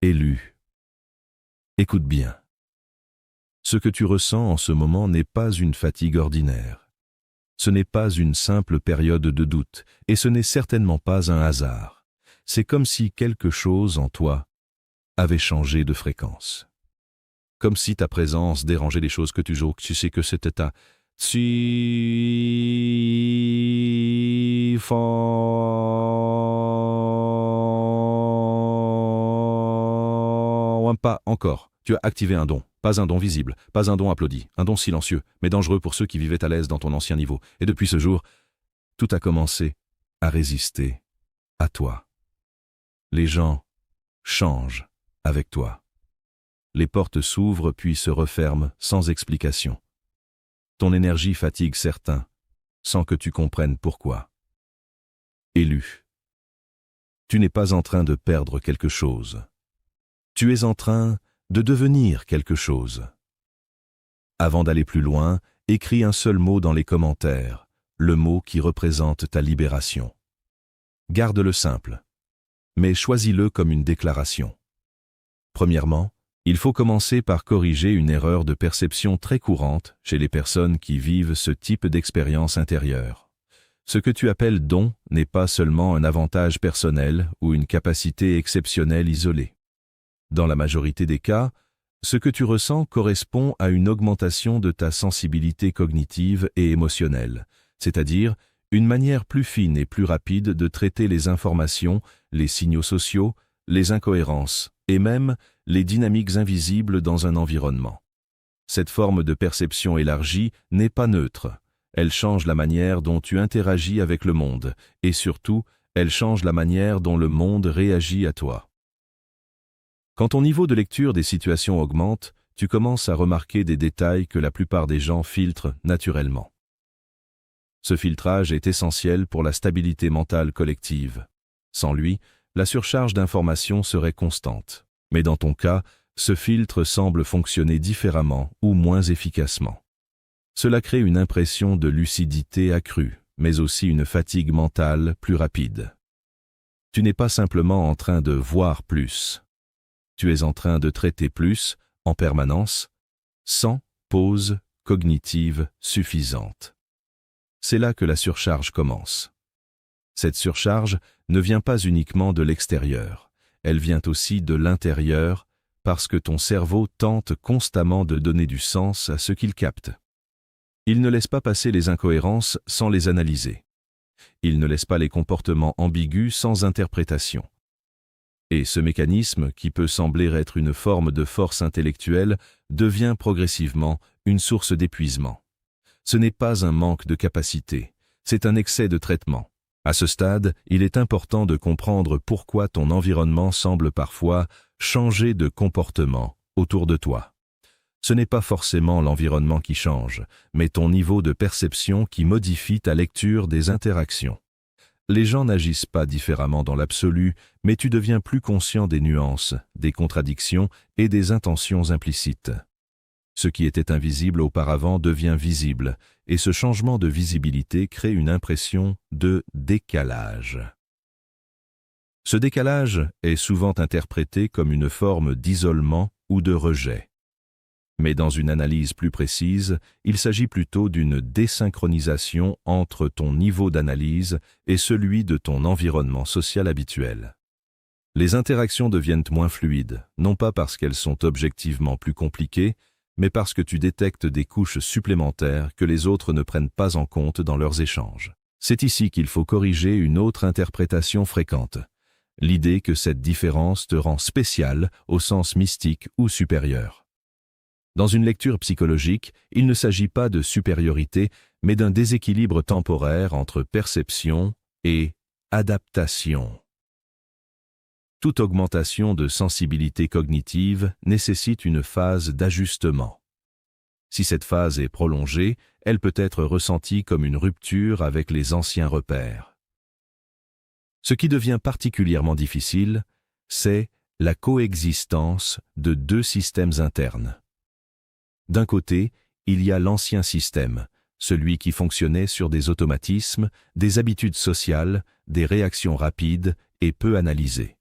Élu. Écoute bien. Ce que tu ressens en ce moment n'est pas une fatigue ordinaire. Ce n'est pas une simple période de doute, et ce n'est certainement pas un hasard. C'est comme si quelque chose en toi avait changé de fréquence. Comme si ta présence dérangeait les choses que tu joues, tu sais que c'était ta... Si... Pas encore. Tu as activé un don. Pas un don visible, pas un don applaudi, un don silencieux, mais dangereux pour ceux qui vivaient à l'aise dans ton ancien niveau. Et depuis ce jour, tout a commencé à résister à toi. Les gens changent avec toi. Les portes s'ouvrent puis se referment sans explication. Ton énergie fatigue certains, sans que tu comprennes pourquoi. Élu. Tu n'es pas en train de perdre quelque chose. Tu es en train de devenir quelque chose. Avant d'aller plus loin, écris un seul mot dans les commentaires, le mot qui représente ta libération. Garde-le simple, mais choisis-le comme une déclaration. Premièrement, il faut commencer par corriger une erreur de perception très courante chez les personnes qui vivent ce type d'expérience intérieure. Ce que tu appelles don n'est pas seulement un avantage personnel ou une capacité exceptionnelle isolée. Dans la majorité des cas, ce que tu ressens correspond à une augmentation de ta sensibilité cognitive et émotionnelle, c'est-à-dire une manière plus fine et plus rapide de traiter les informations, les signaux sociaux, les incohérences et même les dynamiques invisibles dans un environnement. Cette forme de perception élargie n'est pas neutre. Elle change la manière dont tu interagis avec le monde et surtout, elle change la manière dont le monde réagit à toi. Quand ton niveau de lecture des situations augmente, tu commences à remarquer des détails que la plupart des gens filtrent naturellement. Ce filtrage est essentiel pour la stabilité mentale collective. Sans lui, la surcharge d'informations serait constante. Mais dans ton cas, ce filtre semble fonctionner différemment ou moins efficacement. Cela crée une impression de lucidité accrue, mais aussi une fatigue mentale plus rapide. Tu n'es pas simplement en train de voir plus. Tu es en train de traiter plus, en permanence, sans pause cognitive suffisante. C'est là que la surcharge commence. Cette surcharge ne vient pas uniquement de l'extérieur, elle vient aussi de l'intérieur parce que ton cerveau tente constamment de donner du sens à ce qu'il capte. Il ne laisse pas passer les incohérences sans les analyser. Il ne laisse pas les comportements ambigus sans interprétation. Et ce mécanisme, qui peut sembler être une forme de force intellectuelle, devient progressivement une source d'épuisement. Ce n'est pas un manque de capacité, c'est un excès de traitement. À ce stade, il est important de comprendre pourquoi ton environnement semble parfois changer de comportement autour de toi. Ce n'est pas forcément l'environnement qui change, mais ton niveau de perception qui modifie ta lecture des interactions. Les gens n'agissent pas différemment dans l'absolu, mais tu deviens plus conscient des nuances, des contradictions et des intentions implicites. Ce qui était invisible auparavant devient visible, et ce changement de visibilité crée une impression de décalage. Ce décalage est souvent interprété comme une forme d'isolement ou de rejet. Mais dans une analyse plus précise, il s'agit plutôt d'une désynchronisation entre ton niveau d'analyse et celui de ton environnement social habituel. Les interactions deviennent moins fluides, non pas parce qu'elles sont objectivement plus compliquées, mais parce que tu détectes des couches supplémentaires que les autres ne prennent pas en compte dans leurs échanges. C'est ici qu'il faut corriger une autre interprétation fréquente, l'idée que cette différence te rend spécial au sens mystique ou supérieur. Dans une lecture psychologique, il ne s'agit pas de supériorité, mais d'un déséquilibre temporaire entre perception et adaptation. Toute augmentation de sensibilité cognitive nécessite une phase d'ajustement. Si cette phase est prolongée, elle peut être ressentie comme une rupture avec les anciens repères. Ce qui devient particulièrement difficile, c'est la coexistence de deux systèmes internes. D'un côté, il y a l'ancien système, celui qui fonctionnait sur des automatismes, des habitudes sociales, des réactions rapides et peu analysées.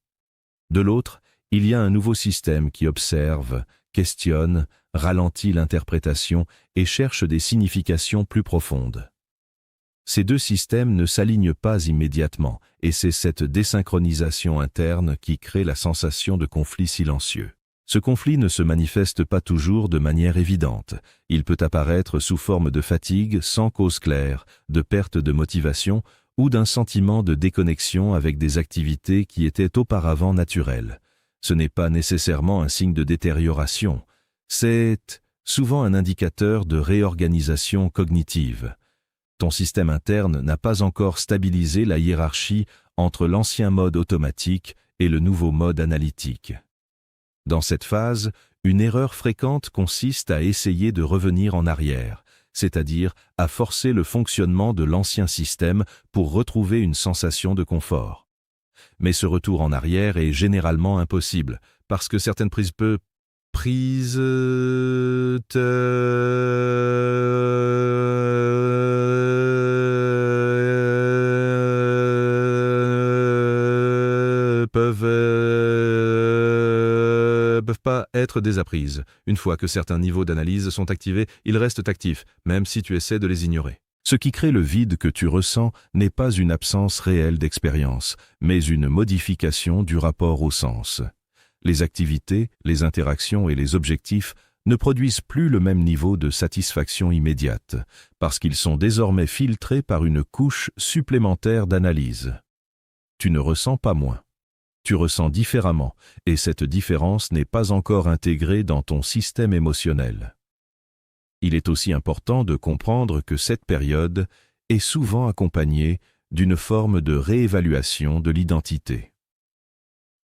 De l'autre, il y a un nouveau système qui observe, questionne, ralentit l'interprétation et cherche des significations plus profondes. Ces deux systèmes ne s'alignent pas immédiatement, et c'est cette désynchronisation interne qui crée la sensation de conflit silencieux. Ce conflit ne se manifeste pas toujours de manière évidente. Il peut apparaître sous forme de fatigue sans cause claire, de perte de motivation ou d'un sentiment de déconnexion avec des activités qui étaient auparavant naturelles. Ce n'est pas nécessairement un signe de détérioration. C'est souvent un indicateur de réorganisation cognitive. Ton système interne n'a pas encore stabilisé la hiérarchie entre l'ancien mode automatique et le nouveau mode analytique. Dans cette phase, une erreur fréquente consiste à essayer de revenir en arrière, c'est-à-dire à forcer le fonctionnement de l'ancien système pour retrouver une sensation de confort. Mais ce retour en arrière est généralement impossible, parce que certaines prises peuvent pas être désapprises. Une fois que certains niveaux d'analyse sont activés, ils restent actifs, même si tu essaies de les ignorer. Ce qui crée le vide que tu ressens n'est pas une absence réelle d'expérience, mais une modification du rapport au sens. Les activités, les interactions et les objectifs ne produisent plus le même niveau de satisfaction immédiate, parce qu'ils sont désormais filtrés par une couche supplémentaire d'analyse. Tu ne ressens pas moins. Tu ressens différemment, et cette différence n'est pas encore intégrée dans ton système émotionnel. Il est aussi important de comprendre que cette période est souvent accompagnée d'une forme de réévaluation de l'identité.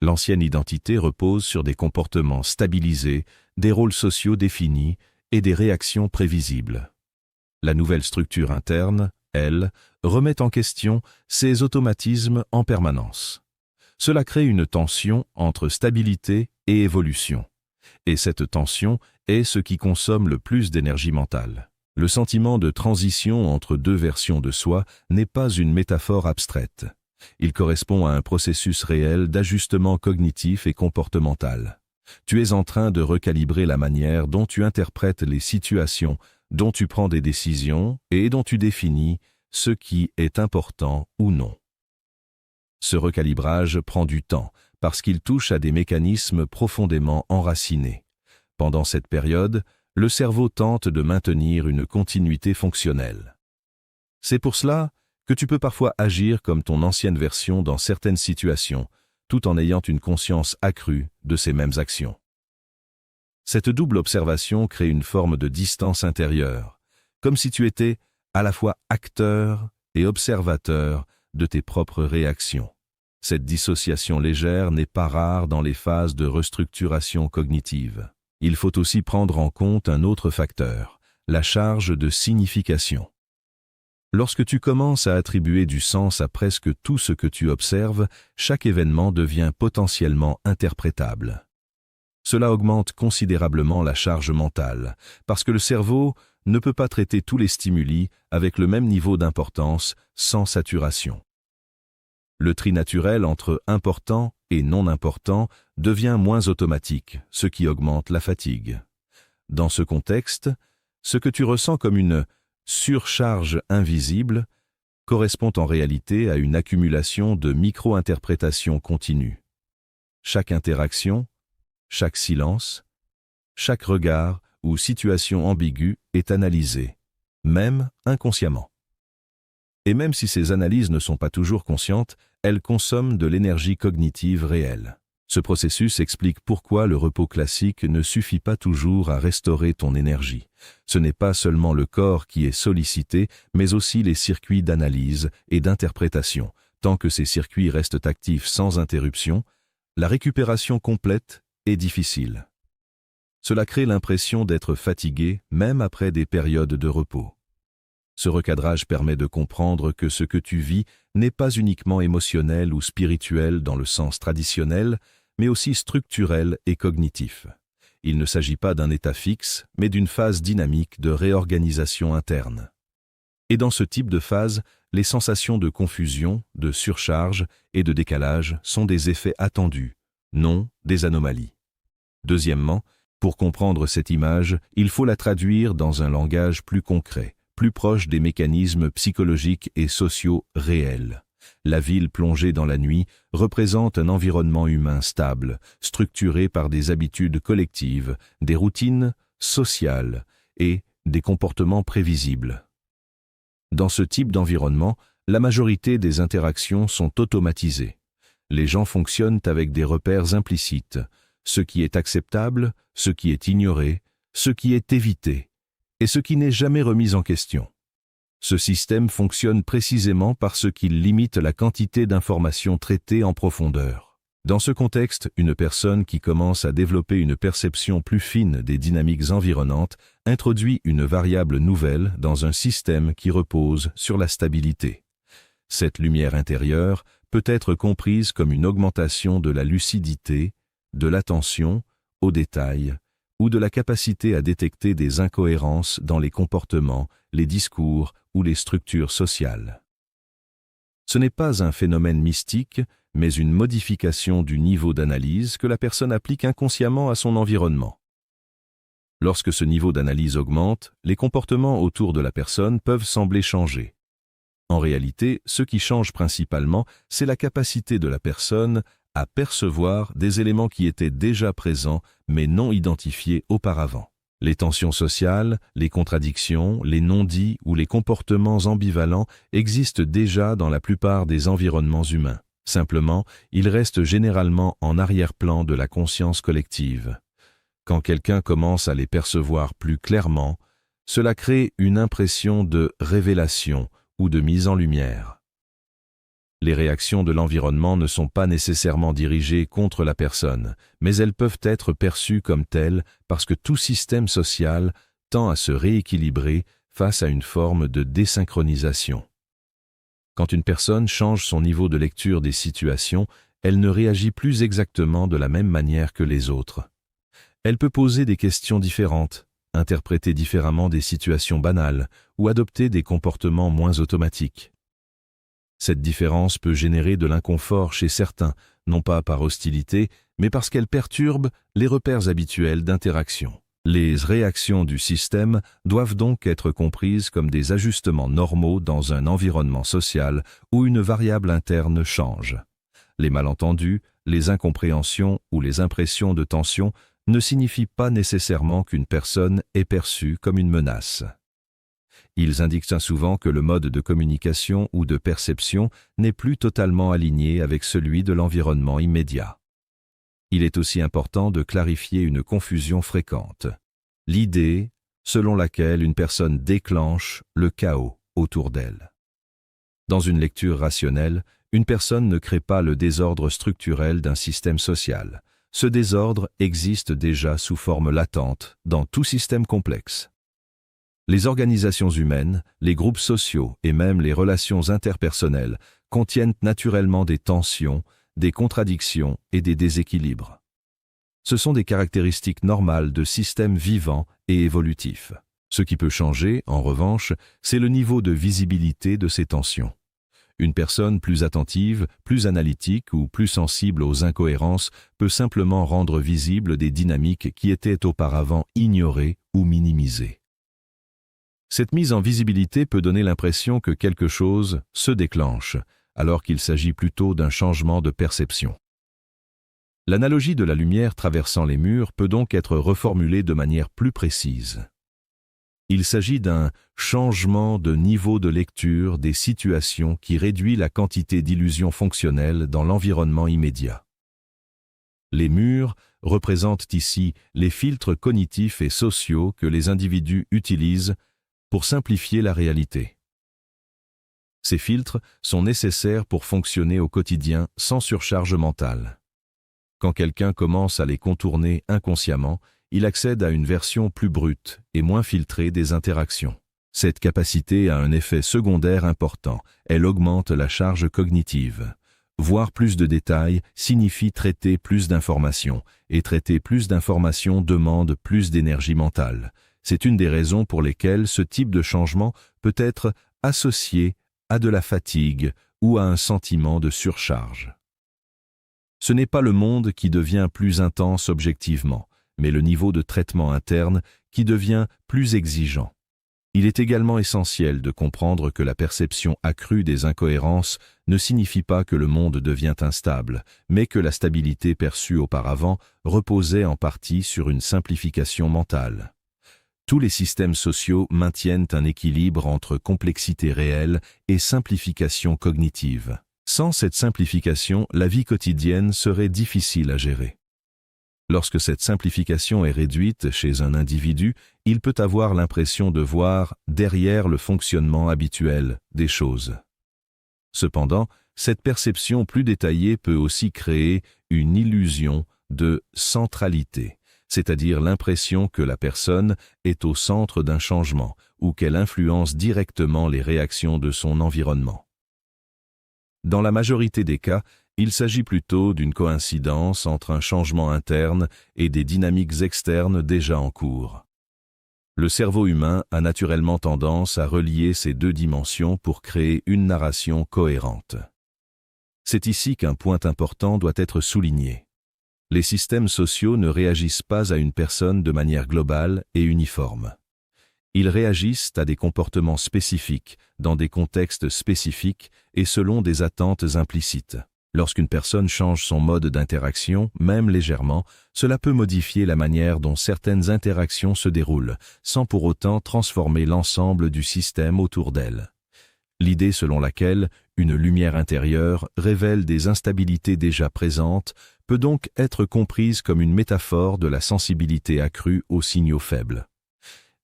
L'ancienne identité repose sur des comportements stabilisés, des rôles sociaux définis et des réactions prévisibles. La nouvelle structure interne, elle, remet en question ces automatismes en permanence. Cela crée une tension entre stabilité et évolution. Et cette tension est ce qui consomme le plus d'énergie mentale. Le sentiment de transition entre deux versions de soi n'est pas une métaphore abstraite. Il correspond à un processus réel d'ajustement cognitif et comportemental. Tu es en train de recalibrer la manière dont tu interprètes les situations, dont tu prends des décisions et dont tu définis ce qui est important ou non. Ce recalibrage prend du temps parce qu'il touche à des mécanismes profondément enracinés. Pendant cette période, le cerveau tente de maintenir une continuité fonctionnelle. C'est pour cela que tu peux parfois agir comme ton ancienne version dans certaines situations, tout en ayant une conscience accrue de ces mêmes actions. Cette double observation crée une forme de distance intérieure, comme si tu étais à la fois acteur et observateur de tes propres réactions. Cette dissociation légère n'est pas rare dans les phases de restructuration cognitive. Il faut aussi prendre en compte un autre facteur, la charge de signification. Lorsque tu commences à attribuer du sens à presque tout ce que tu observes, chaque événement devient potentiellement interprétable. Cela augmente considérablement la charge mentale, parce que le cerveau ne peut pas traiter tous les stimuli avec le même niveau d'importance sans saturation. Le tri naturel entre important et non important devient moins automatique, ce qui augmente la fatigue. Dans ce contexte, ce que tu ressens comme une surcharge invisible correspond en réalité à une accumulation de micro-interprétations continues. Chaque interaction, chaque silence, chaque regard ou situation ambiguë est analysée, même inconsciemment. Et même si ces analyses ne sont pas toujours conscientes, elles consomment de l'énergie cognitive réelle. Ce processus explique pourquoi le repos classique ne suffit pas toujours à restaurer ton énergie. Ce n'est pas seulement le corps qui est sollicité, mais aussi les circuits d'analyse et d'interprétation. Tant que ces circuits restent actifs sans interruption, la récupération complète est difficile. Cela crée l'impression d'être fatigué même après des périodes de repos. Ce recadrage permet de comprendre que ce que tu vis n'est pas uniquement émotionnel ou spirituel dans le sens traditionnel, mais aussi structurel et cognitif. Il ne s'agit pas d'un état fixe, mais d'une phase dynamique de réorganisation interne. Et dans ce type de phase, les sensations de confusion, de surcharge et de décalage sont des effets attendus, non des anomalies. Deuxièmement, pour comprendre cette image, il faut la traduire dans un langage plus concret, plus proche des mécanismes psychologiques et sociaux réels. La ville plongée dans la nuit représente un environnement humain stable, structuré par des habitudes collectives, des routines sociales et des comportements prévisibles. Dans ce type d'environnement, la majorité des interactions sont automatisées. Les gens fonctionnent avec des repères implicites, ce qui est acceptable, ce qui est ignoré, ce qui est évité, et ce qui n'est jamais remis en question. Ce système fonctionne précisément parce qu'il limite la quantité d'informations traitées en profondeur. Dans ce contexte, une personne qui commence à développer une perception plus fine des dynamiques environnantes introduit une variable nouvelle dans un système qui repose sur la stabilité. Cette lumière intérieure peut être comprise comme une augmentation de la lucidité, de l'attention aux détails ou de la capacité à détecter des incohérences dans les comportements, les discours ou les structures sociales. Ce n'est pas un phénomène mystique, mais une modification du niveau d'analyse que la personne applique inconsciemment à son environnement. Lorsque ce niveau d'analyse augmente, les comportements autour de la personne peuvent sembler changer. En réalité, ce qui change principalement, c'est la capacité de la personne à percevoir des éléments qui étaient déjà présents mais non identifiés auparavant. Les tensions sociales, les contradictions, les non-dits ou les comportements ambivalents existent déjà dans la plupart des environnements humains. Simplement, ils restent généralement en arrière-plan de la conscience collective. Quand quelqu'un commence à les percevoir plus clairement, cela crée une impression de révélation ou de mise en lumière. Les réactions de l'environnement ne sont pas nécessairement dirigées contre la personne, mais elles peuvent être perçues comme telles parce que tout système social tend à se rééquilibrer face à une forme de désynchronisation. Quand une personne change son niveau de lecture des situations, elle ne réagit plus exactement de la même manière que les autres. Elle peut poser des questions différentes, interpréter différemment des situations banales ou adopter des comportements moins automatiques. Cette différence peut générer de l'inconfort chez certains, non pas par hostilité, mais parce qu'elle perturbe les repères habituels d'interaction. Les réactions du système doivent donc être comprises comme des ajustements normaux dans un environnement social où une variable interne change. Les malentendus, les incompréhensions ou les impressions de tension ne signifient pas nécessairement qu'une personne est perçue comme une menace. Ils indiquent souvent que le mode de communication ou de perception n'est plus totalement aligné avec celui de l'environnement immédiat. Il est aussi important de clarifier une confusion fréquente. L'idée selon laquelle une personne déclenche le chaos autour d'elle. Dans une lecture rationnelle, une personne ne crée pas le désordre structurel d'un système social. Ce désordre existe déjà sous forme latente dans tout système complexe. Les organisations humaines, les groupes sociaux et même les relations interpersonnelles contiennent naturellement des tensions, des contradictions et des déséquilibres. Ce sont des caractéristiques normales de systèmes vivants et évolutifs. Ce qui peut changer, en revanche, c'est le niveau de visibilité de ces tensions. Une personne plus attentive, plus analytique ou plus sensible aux incohérences peut simplement rendre visibles des dynamiques qui étaient auparavant ignorées ou minimisées. Cette mise en visibilité peut donner l'impression que quelque chose se déclenche, alors qu'il s'agit plutôt d'un changement de perception. L'analogie de la lumière traversant les murs peut donc être reformulée de manière plus précise. Il s'agit d'un changement de niveau de lecture des situations qui réduit la quantité d'illusions fonctionnelles dans l'environnement immédiat. Les murs représentent ici les filtres cognitifs et sociaux que les individus utilisent pour simplifier la réalité. Ces filtres sont nécessaires pour fonctionner au quotidien sans surcharge mentale. Quand quelqu'un commence à les contourner inconsciemment, il accède à une version plus brute et moins filtrée des interactions. Cette capacité a un effet secondaire important, elle augmente la charge cognitive. Voir plus de détails signifie traiter plus d'informations, et traiter plus d'informations demande plus d'énergie mentale. C'est une des raisons pour lesquelles ce type de changement peut être associé à de la fatigue ou à un sentiment de surcharge. Ce n'est pas le monde qui devient plus intense objectivement, mais le niveau de traitement interne qui devient plus exigeant. Il est également essentiel de comprendre que la perception accrue des incohérences ne signifie pas que le monde devient instable, mais que la stabilité perçue auparavant reposait en partie sur une simplification mentale. Tous les systèmes sociaux maintiennent un équilibre entre complexité réelle et simplification cognitive. Sans cette simplification, la vie quotidienne serait difficile à gérer. Lorsque cette simplification est réduite chez un individu, il peut avoir l'impression de voir derrière le fonctionnement habituel des choses. Cependant, cette perception plus détaillée peut aussi créer une illusion de centralité, c'est-à-dire l'impression que la personne est au centre d'un changement ou qu'elle influence directement les réactions de son environnement. Dans la majorité des cas, il s'agit plutôt d'une coïncidence entre un changement interne et des dynamiques externes déjà en cours. Le cerveau humain a naturellement tendance à relier ces deux dimensions pour créer une narration cohérente. C'est ici qu'un point important doit être souligné. Les systèmes sociaux ne réagissent pas à une personne de manière globale et uniforme. Ils réagissent à des comportements spécifiques, dans des contextes spécifiques et selon des attentes implicites. Lorsqu'une personne change son mode d'interaction, même légèrement, cela peut modifier la manière dont certaines interactions se déroulent, sans pour autant transformer l'ensemble du système autour d'elle. L'idée selon laquelle une lumière intérieure révèle des instabilités déjà présentes peut donc être comprise comme une métaphore de la sensibilité accrue aux signaux faibles.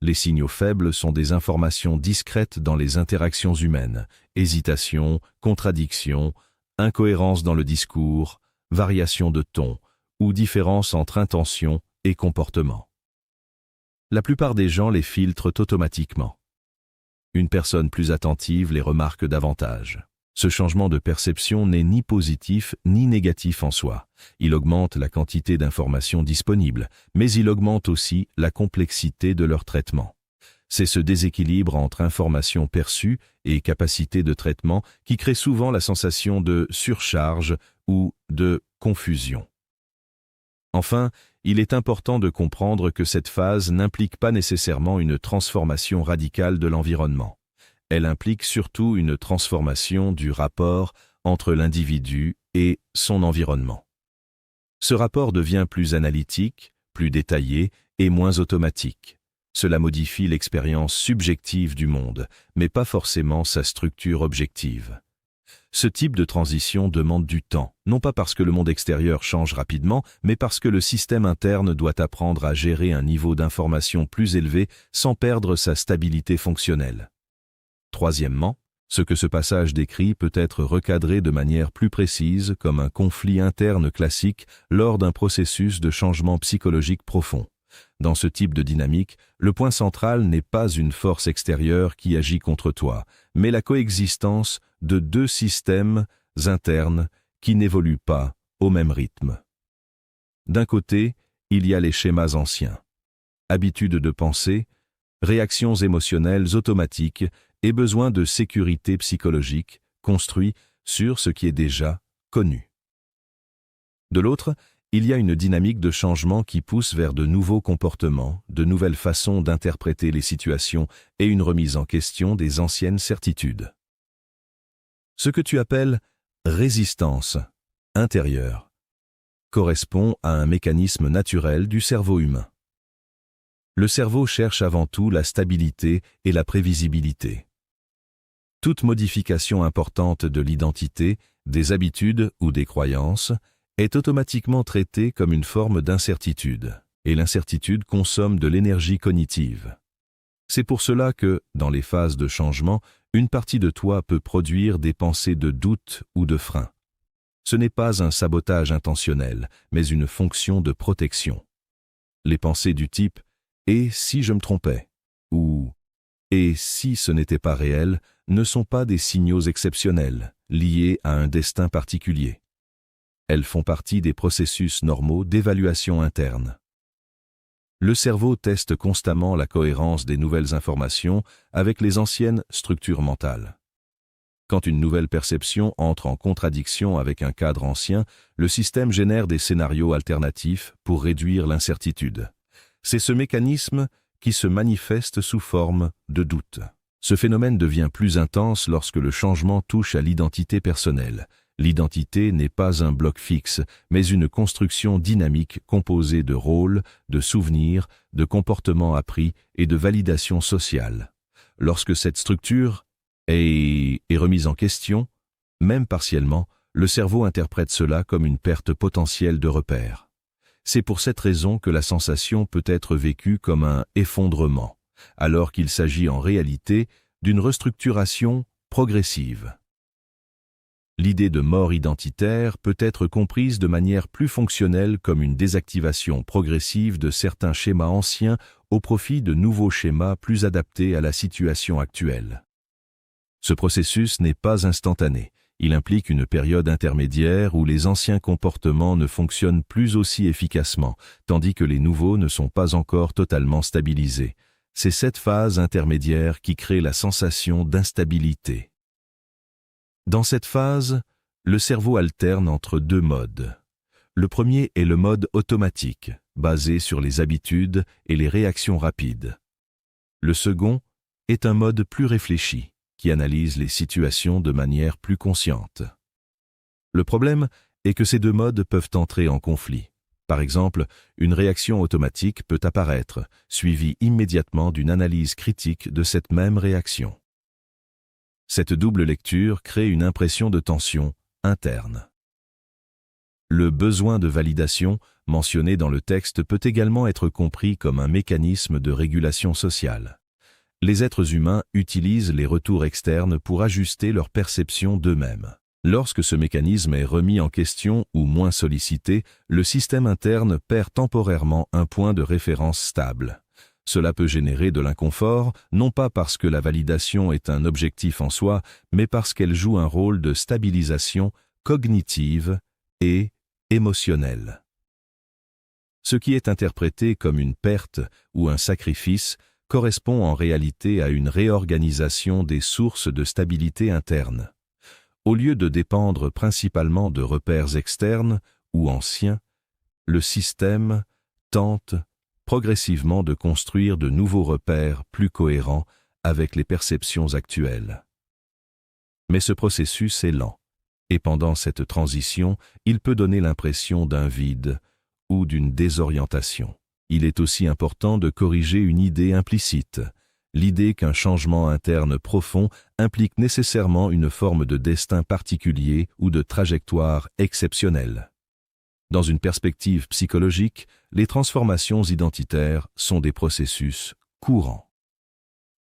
Les signaux faibles sont des informations discrètes dans les interactions humaines, hésitation, contradiction, incohérence dans le discours, variation de ton ou différence entre intention et comportement. La plupart des gens les filtrent automatiquement. Une personne plus attentive les remarque davantage. Ce changement de perception n'est ni positif ni négatif en soi. Il augmente la quantité d'informations disponibles, mais il augmente aussi la complexité de leur traitement. C'est ce déséquilibre entre informations perçues et capacité de traitement qui crée souvent la sensation de surcharge ou de confusion. Enfin, il est important de comprendre que cette phase n'implique pas nécessairement une transformation radicale de l'environnement. Elle implique surtout une transformation du rapport entre l'individu et son environnement. Ce rapport devient plus analytique, plus détaillé et moins automatique. Cela modifie l'expérience subjective du monde, mais pas forcément sa structure objective. Ce type de transition demande du temps, non pas parce que le monde extérieur change rapidement, mais parce que le système interne doit apprendre à gérer un niveau d'information plus élevé sans perdre sa stabilité fonctionnelle. Troisièmement, ce que ce passage décrit peut être recadré de manière plus précise comme un conflit interne classique lors d'un processus de changement psychologique profond. Dans ce type de dynamique, le point central n'est pas une force extérieure qui agit contre toi, mais la coexistence de deux systèmes internes qui n'évoluent pas au même rythme. D'un côté, il y a les schémas anciens, habitudes de pensée, réactions émotionnelles automatiques et besoin de sécurité psychologique construits sur ce qui est déjà connu. De l'autre, il y a une dynamique de changement qui pousse vers de nouveaux comportements, de nouvelles façons d'interpréter les situations et une remise en question des anciennes certitudes. Ce que tu appelles résistance intérieure correspond à un mécanisme naturel du cerveau humain. Le cerveau cherche avant tout la stabilité et la prévisibilité. Toute modification importante de l'identité, des habitudes ou des croyances est automatiquement traitée comme une forme d'incertitude, et l'incertitude consomme de l'énergie cognitive. C'est pour cela que, dans les phases de changement, une partie de toi peut produire des pensées de doute ou de frein. Ce n'est pas un sabotage intentionnel, mais une fonction de protection. Les pensées du type « et si je me trompais » ou « et si ce n'était pas réel » ne sont pas des signaux exceptionnels, liés à un destin particulier. Elles font partie des processus normaux d'évaluation interne. Le cerveau teste constamment la cohérence des nouvelles informations avec les anciennes structures mentales. Quand une nouvelle perception entre en contradiction avec un cadre ancien, le système génère des scénarios alternatifs pour réduire l'incertitude. C'est ce mécanisme qui se manifeste sous forme de doute. Ce phénomène devient plus intense lorsque le changement touche à l'identité personnelle. L'identité n'est pas un bloc fixe, mais une construction dynamique composée de rôles, de souvenirs, de comportements appris et de validation sociale. Lorsque cette structure est remise en question, même partiellement, le cerveau interprète cela comme une perte potentielle de repères. C'est pour cette raison que la sensation peut être vécue comme un effondrement, alors qu'il s'agit en réalité d'une restructuration progressive. L'idée de mort identitaire peut être comprise de manière plus fonctionnelle comme une désactivation progressive de certains schémas anciens au profit de nouveaux schémas plus adaptés à la situation actuelle. Ce processus n'est pas instantané. Il implique une période intermédiaire où les anciens comportements ne fonctionnent plus aussi efficacement, tandis que les nouveaux ne sont pas encore totalement stabilisés. C'est cette phase intermédiaire qui crée la sensation d'instabilité. Dans cette phase, le cerveau alterne entre deux modes. Le premier est le mode automatique, basé sur les habitudes et les réactions rapides. Le second est un mode plus réfléchi, qui analyse les situations de manière plus consciente. Le problème est que ces deux modes peuvent entrer en conflit. Par exemple, une réaction automatique peut apparaître, suivie immédiatement d'une analyse critique de cette même réaction. Cette double lecture crée une impression de tension interne. Le besoin de validation, mentionné dans le texte, peut également être compris comme un mécanisme de régulation sociale. Les êtres humains utilisent les retours externes pour ajuster leur perception d'eux-mêmes. Lorsque ce mécanisme est remis en question ou moins sollicité, le système interne perd temporairement un point de référence stable. Cela peut générer de l'inconfort, non pas parce que la validation est un objectif en soi, mais parce qu'elle joue un rôle de stabilisation cognitive et émotionnelle. Ce qui est interprété comme une perte ou un sacrifice correspond en réalité à une réorganisation des sources de stabilité interne. Au lieu de dépendre principalement de repères externes ou anciens, le système tente progressivement de construire de nouveaux repères plus cohérents avec les perceptions actuelles. Mais ce processus est lent, et pendant cette transition, il peut donner l'impression d'un vide ou d'une désorientation. Il est aussi important de corriger une idée implicite, l'idée qu'un changement interne profond implique nécessairement une forme de destin particulier ou de trajectoire exceptionnelle. Dans une perspective psychologique, les transformations identitaires sont des processus courants.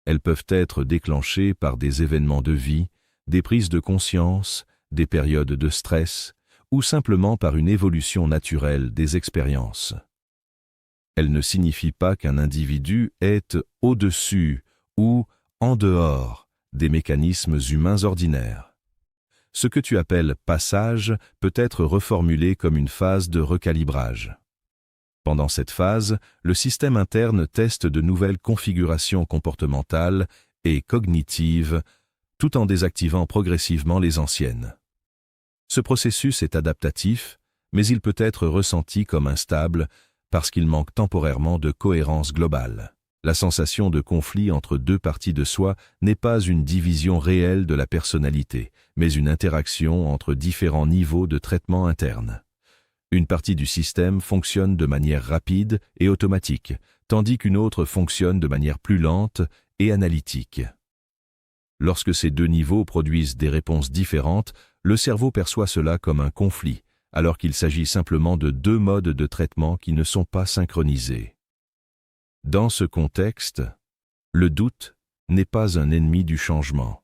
Elles peuvent être déclenchées par des événements de vie, des prises de conscience, des périodes de stress, ou simplement par une évolution naturelle des expériences. Elle ne signifie pas qu'un individu est au-dessus ou en dehors des mécanismes humains ordinaires. Ce que tu appelles passage peut être reformulé comme une phase de recalibrage. Pendant cette phase, le système interne teste de nouvelles configurations comportementales et cognitives, tout en désactivant progressivement les anciennes. Ce processus est adaptatif, mais il peut être ressenti comme instable parce qu'il manque temporairement de cohérence globale. La sensation de conflit entre deux parties de soi n'est pas une division réelle de la personnalité, mais une interaction entre différents niveaux de traitement interne. Une partie du système fonctionne de manière rapide et automatique, tandis qu'une autre fonctionne de manière plus lente et analytique. Lorsque ces deux niveaux produisent des réponses différentes, le cerveau perçoit cela comme un conflit, alors qu'il s'agit simplement de deux modes de traitement qui ne sont pas synchronisés. Dans ce contexte, le doute n'est pas un ennemi du changement.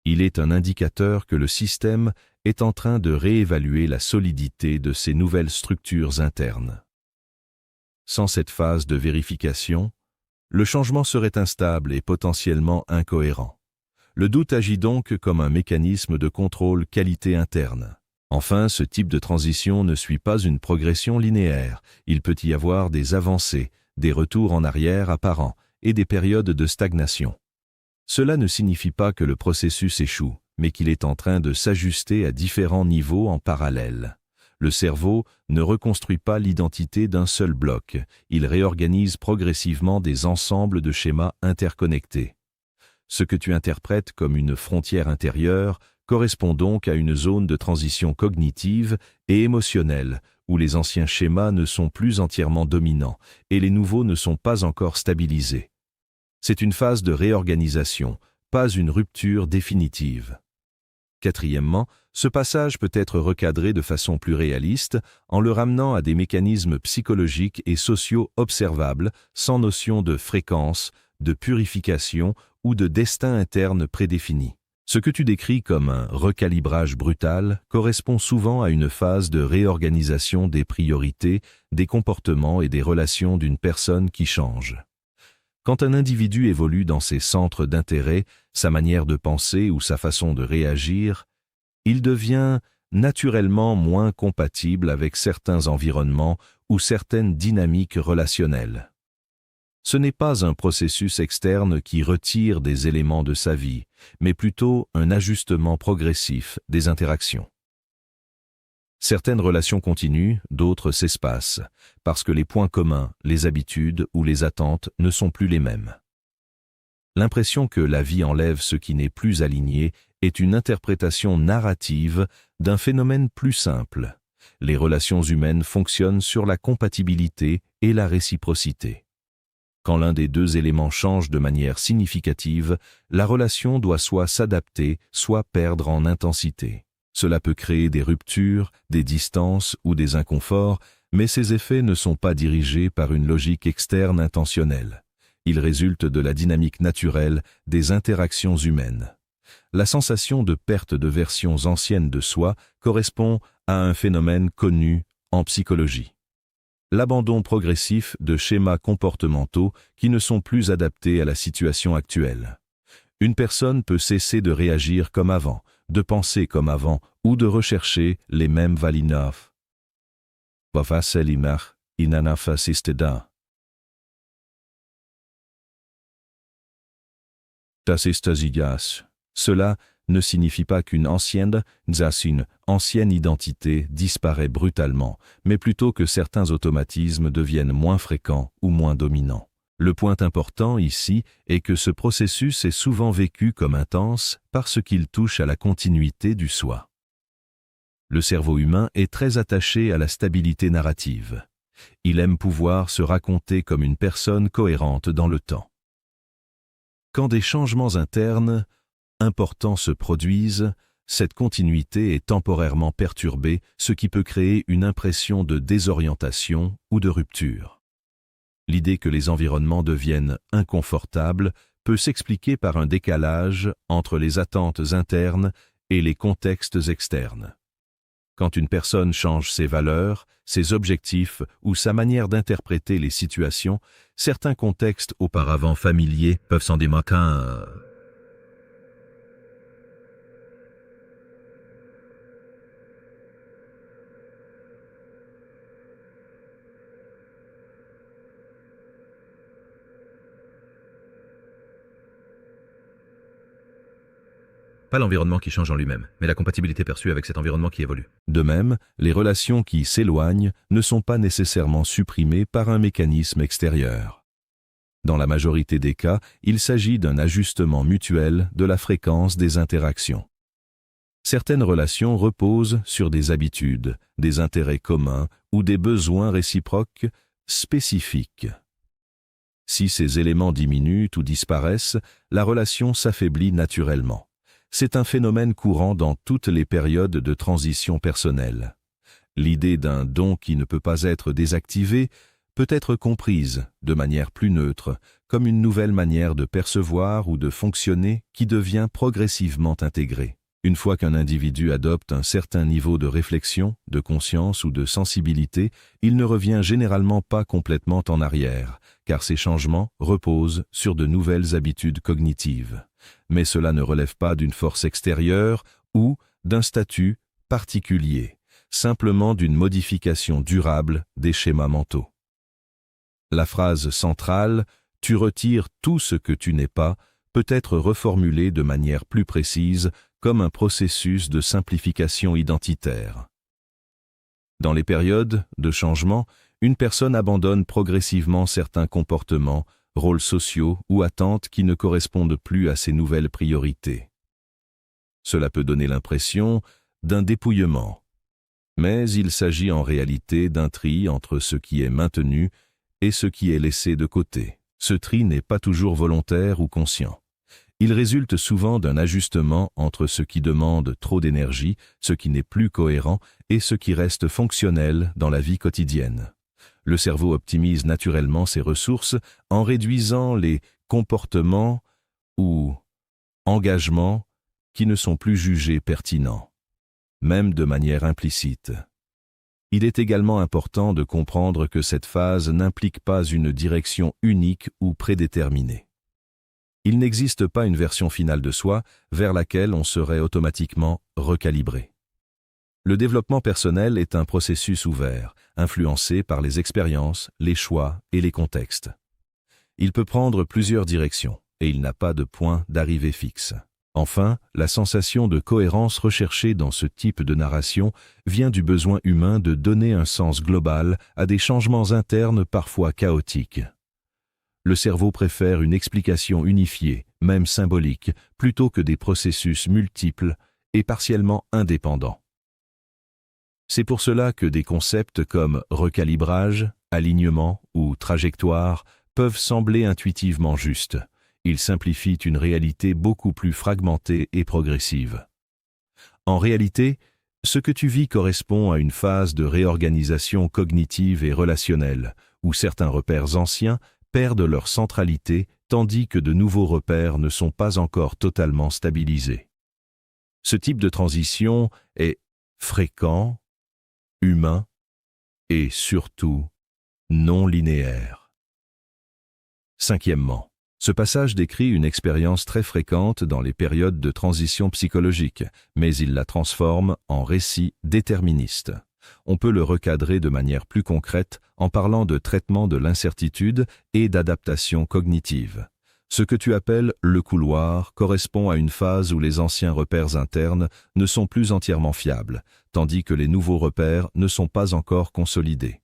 Il est un indicateur que le système est en train de réévaluer la solidité de ses nouvelles structures internes. Sans cette phase de vérification, le changement serait instable et potentiellement incohérent. Le doute agit donc comme un mécanisme de contrôle qualité interne. Enfin, ce type de transition ne suit pas une progression linéaire. Il peut y avoir des avancées, des retours en arrière apparents et des périodes de stagnation. Cela ne signifie pas que le processus échoue, mais qu'il est en train de s'ajuster à différents niveaux en parallèle. Le cerveau ne reconstruit pas l'identité d'un seul bloc, il réorganise progressivement des ensembles de schémas interconnectés. Ce que tu interprètes comme une frontière intérieure correspond donc à une zone de transition cognitive et émotionnelle, où les anciens schémas ne sont plus entièrement dominants et les nouveaux ne sont pas encore stabilisés. C'est une phase de réorganisation, pas une rupture définitive. Quatrièmement, ce passage peut être recadré de façon plus réaliste en le ramenant à des mécanismes psychologiques et sociaux observables sans notion de fréquence, de purification ou de destin interne prédéfini. Ce que tu décris comme un recalibrage brutal correspond souvent à une phase de réorganisation des priorités, des comportements et des relations d'une personne qui change. Quand un individu évolue dans ses centres d'intérêt, sa manière de penser ou sa façon de réagir, il devient naturellement moins compatible avec certains environnements ou certaines dynamiques relationnelles. Ce n'est pas un processus externe qui retire des éléments de sa vie, mais plutôt un ajustement progressif des interactions. Certaines relations continuent, d'autres s'espacent, parce que les points communs, les habitudes ou les attentes ne sont plus les mêmes. L'impression que la vie enlève ce qui n'est plus aligné est une interprétation narrative d'un phénomène plus simple. Les relations humaines fonctionnent sur la compatibilité et la réciprocité. Quand l'un des deux éléments change de manière significative, la relation doit soit s'adapter, soit perdre en intensité. Cela peut créer des ruptures, des distances ou des inconforts, mais ces effets ne sont pas dirigés par une logique externe intentionnelle. Ils résultent de la dynamique naturelle des interactions humaines. La sensation de perte de versions anciennes de soi correspond à un phénomène connu en psychologie. L'abandon progressif de schémas comportementaux qui ne sont plus adaptés à la situation actuelle. Une personne peut cesser de réagir comme avant, de penser comme avant ou de rechercher les mêmes valinov. Vafaselimach inanafasisteda. Tasistasigas. Cela ne signifie pas qu'une ancienne identité disparaît brutalement, mais plutôt que certains automatismes deviennent moins fréquents ou moins dominants. Le point important ici est que ce processus est souvent vécu comme intense parce qu'il touche à la continuité du soi. Le cerveau humain est très attaché à la stabilité narrative. Il aime pouvoir se raconter comme une personne cohérente dans le temps. Quand des changements internes importants se produisent, cette continuité est temporairement perturbée, ce qui peut créer une impression de désorientation ou de rupture. L'idée que les environnements deviennent inconfortables peut s'expliquer par un décalage entre les attentes internes et les contextes externes. Quand une personne change ses valeurs, ses objectifs ou sa manière d'interpréter les situations, certains contextes auparavant familiers peuvent s'en démarquer. Pas l'environnement qui change en lui-même, mais la compatibilité perçue avec cet environnement qui évolue. De même, les relations qui s'éloignent ne sont pas nécessairement supprimées par un mécanisme extérieur. Dans la majorité des cas, il s'agit d'un ajustement mutuel de la fréquence des interactions. Certaines relations reposent sur des habitudes, des intérêts communs ou des besoins réciproques spécifiques. Si ces éléments diminuent ou disparaissent, la relation s'affaiblit naturellement. C'est un phénomène courant dans toutes les périodes de transition personnelle. L'idée d'un don qui ne peut pas être désactivé peut être comprise, de manière plus neutre, comme une nouvelle manière de percevoir ou de fonctionner qui devient progressivement intégrée. Une fois qu'un individu adopte un certain niveau de réflexion, de conscience ou de sensibilité, il ne revient généralement pas complètement en arrière, car ces changements reposent sur de nouvelles habitudes cognitives. Mais cela ne relève pas d'une force extérieure ou d'un statut particulier, simplement d'une modification durable des schémas mentaux. La phrase centrale « Tu retires tout ce que tu n'es pas » peut être reformulée de manière plus précise comme un processus de simplification identitaire. Dans les périodes de changement, une personne abandonne progressivement certains comportements, rôles sociaux ou attentes qui ne correspondent plus à ses nouvelles priorités. Cela peut donner l'impression d'un dépouillement, mais il s'agit en réalité d'un tri entre ce qui est maintenu et ce qui est laissé de côté. Ce tri n'est pas toujours volontaire ou conscient. Il résulte souvent d'un ajustement entre ce qui demande trop d'énergie, ce qui n'est plus cohérent, et ce qui reste fonctionnel dans la vie quotidienne. Le cerveau optimise naturellement ses ressources en réduisant les comportements ou engagements qui ne sont plus jugés pertinents, même de manière implicite. Il est également important de comprendre que cette phase n'implique pas une direction unique ou prédéterminée. Il n'existe pas une version finale de soi vers laquelle on serait automatiquement recalibré. Le développement personnel est un processus ouvert, influencé par les expériences, les choix et les contextes. Il peut prendre plusieurs directions et il n'a pas de point d'arrivée fixe. Enfin, la sensation de cohérence recherchée dans ce type de narration vient du besoin humain de donner un sens global à des changements internes parfois chaotiques. Le cerveau préfère une explication unifiée, même symbolique, plutôt que des processus multiples et partiellement indépendants. C'est pour cela que des concepts comme recalibrage, alignement ou trajectoire peuvent sembler intuitivement justes. Ils simplifient une réalité beaucoup plus fragmentée et progressive. En réalité, ce que tu vis correspond à une phase de réorganisation cognitive et relationnelle, où certains repères anciens perdent leur centralité tandis que de nouveaux repères ne sont pas encore totalement stabilisés. Ce type de transition est fréquent, humain et surtout non linéaire. Cinquièmement, ce passage décrit une expérience très fréquente dans les périodes de transition psychologique, mais il la transforme en récit déterministe. On peut le recadrer de manière plus concrète en parlant de traitement de l'incertitude et d'adaptation cognitive. Ce que tu appelles le couloir correspond à une phase où les anciens repères internes ne sont plus entièrement fiables, tandis que les nouveaux repères ne sont pas encore consolidés.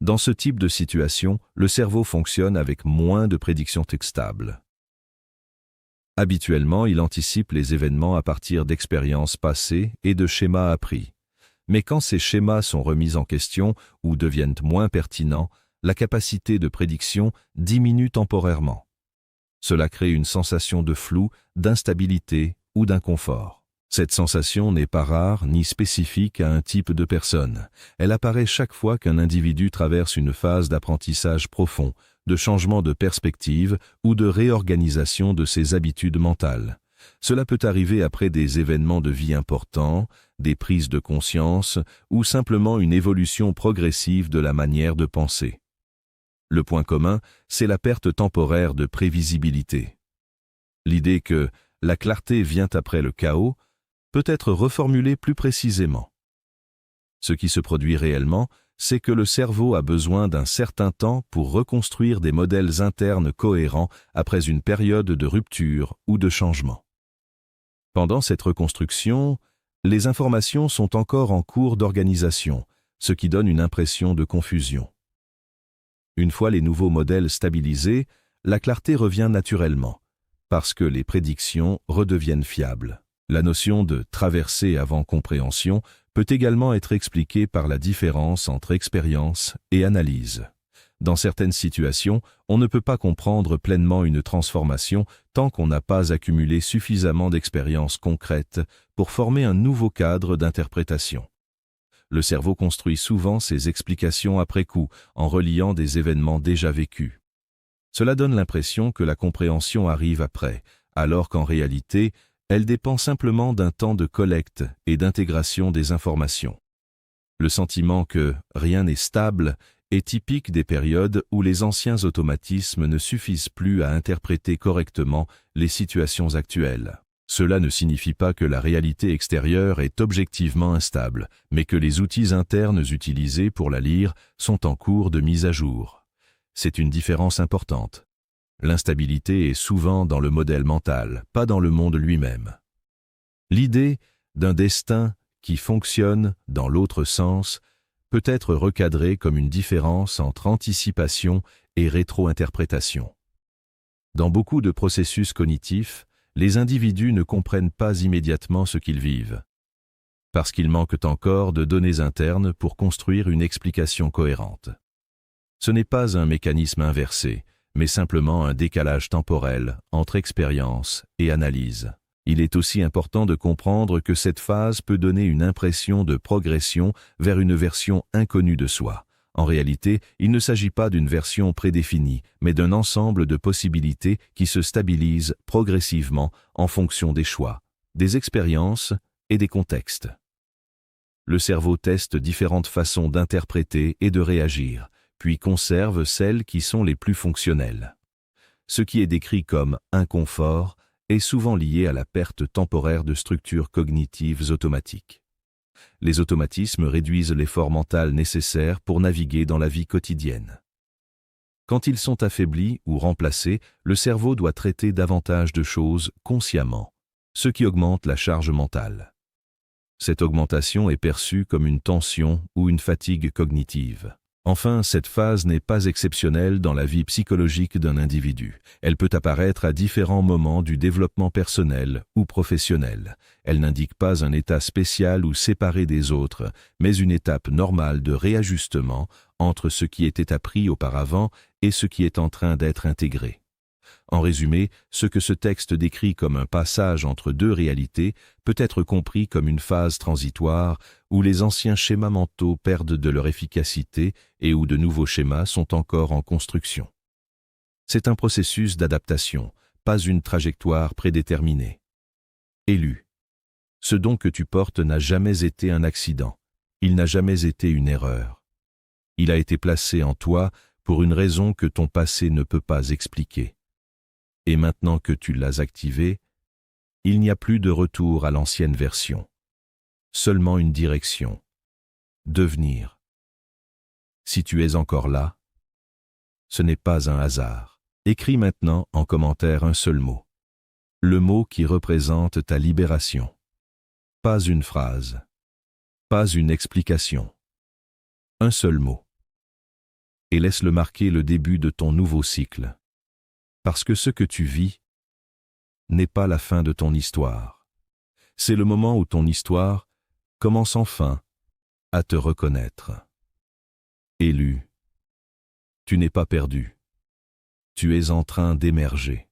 Dans ce type de situation, le cerveau fonctionne avec moins de prédictions stables. Habituellement, il anticipe les événements à partir d'expériences passées et de schémas appris. Mais quand ces schémas sont remis en question ou deviennent moins pertinents, la capacité de prédiction diminue temporairement. Cela crée une sensation de flou, d'instabilité ou d'inconfort. Cette sensation n'est pas rare ni spécifique à un type de personne. Elle apparaît chaque fois qu'un individu traverse une phase d'apprentissage profond, de changement de perspective ou de réorganisation de ses habitudes mentales. Cela peut arriver après des événements de vie importants, des prises de conscience ou simplement une évolution progressive de la manière de penser. Le point commun, c'est la perte temporaire de prévisibilité. L'idée que la clarté vient après le chaos peut être reformulée plus précisément. Ce qui se produit réellement, c'est que le cerveau a besoin d'un certain temps pour reconstruire des modèles internes cohérents après une période de rupture ou de changement. Pendant cette reconstruction, les informations sont encore en cours d'organisation, ce qui donne une impression de confusion. Une fois les nouveaux modèles stabilisés, la clarté revient naturellement, parce que les prédictions redeviennent fiables. La notion de traversée avant compréhension peut également être expliquée par la différence entre expérience et analyse. Dans certaines situations, on ne peut pas comprendre pleinement une transformation tant qu'on n'a pas accumulé suffisamment d'expériences concrètes pour former un nouveau cadre d'interprétation. Le cerveau construit souvent ses explications après coup, en reliant des événements déjà vécus. Cela donne l'impression que la compréhension arrive après, alors qu'en réalité, elle dépend simplement d'un temps de collecte et d'intégration des informations. Le sentiment que rien n'est stable est typique des périodes où les anciens automatismes ne suffisent plus à interpréter correctement les situations actuelles. Cela ne signifie pas que la réalité extérieure est objectivement instable, mais que les outils internes utilisés pour la lire sont en cours de mise à jour. C'est une différence importante. L'instabilité est souvent dans le modèle mental, pas dans le monde lui-même. L'idée d'un destin qui fonctionne dans l'autre sens peut être recadrée comme une différence entre anticipation et rétro-interprétation. Dans beaucoup de processus cognitifs, les individus ne comprennent pas immédiatement ce qu'ils vivent, parce qu'ils manquent encore de données internes pour construire une explication cohérente. Ce n'est pas un mécanisme inversé, mais simplement un décalage temporel entre expérience et analyse. Il est aussi important de comprendre que cette phase peut donner une impression de progression vers une version inconnue de soi. En réalité, il ne s'agit pas d'une version prédéfinie, mais d'un ensemble de possibilités qui se stabilisent progressivement en fonction des choix, des expériences et des contextes. Le cerveau teste différentes façons d'interpréter et de réagir, puis conserve celles qui sont les plus fonctionnelles. Ce qui est décrit comme inconfort est souvent lié à la perte temporaire de structures cognitives automatiques. Les automatismes réduisent l'effort mental nécessaire pour naviguer dans la vie quotidienne. Quand ils sont affaiblis ou remplacés, le cerveau doit traiter davantage de choses consciemment, ce qui augmente la charge mentale. Cette augmentation est perçue comme une tension ou une fatigue cognitive. Enfin, cette phase n'est pas exceptionnelle dans la vie psychologique d'un individu. Elle peut apparaître à différents moments du développement personnel ou professionnel. Elle n'indique pas un état spécial ou séparé des autres, mais une étape normale de réajustement entre ce qui était appris auparavant et ce qui est en train d'être intégré. En résumé, ce que ce texte décrit comme un passage entre deux réalités peut être compris comme une phase transitoire où les anciens schémas mentaux perdent de leur efficacité et où de nouveaux schémas sont encore en construction. C'est un processus d'adaptation, pas une trajectoire prédéterminée. Élu. Ce don que tu portes n'a jamais été un accident, il n'a jamais été une erreur. Il a été placé en toi pour une raison que ton passé ne peut pas expliquer. Et maintenant que tu l'as activé, il n'y a plus de retour à l'ancienne version. Seulement une direction. Devenir. Si tu es encore là, ce n'est pas un hasard. Écris maintenant en commentaire un seul mot. Le mot qui représente ta libération. Pas une phrase. Pas une explication. Un seul mot. Et laisse-le marquer le début de ton nouveau cycle. Parce que ce que tu vis n'est pas la fin de ton histoire. C'est le moment où ton histoire commence enfin à te reconnaître. Élu, tu n'es pas perdu. Tu es en train d'émerger.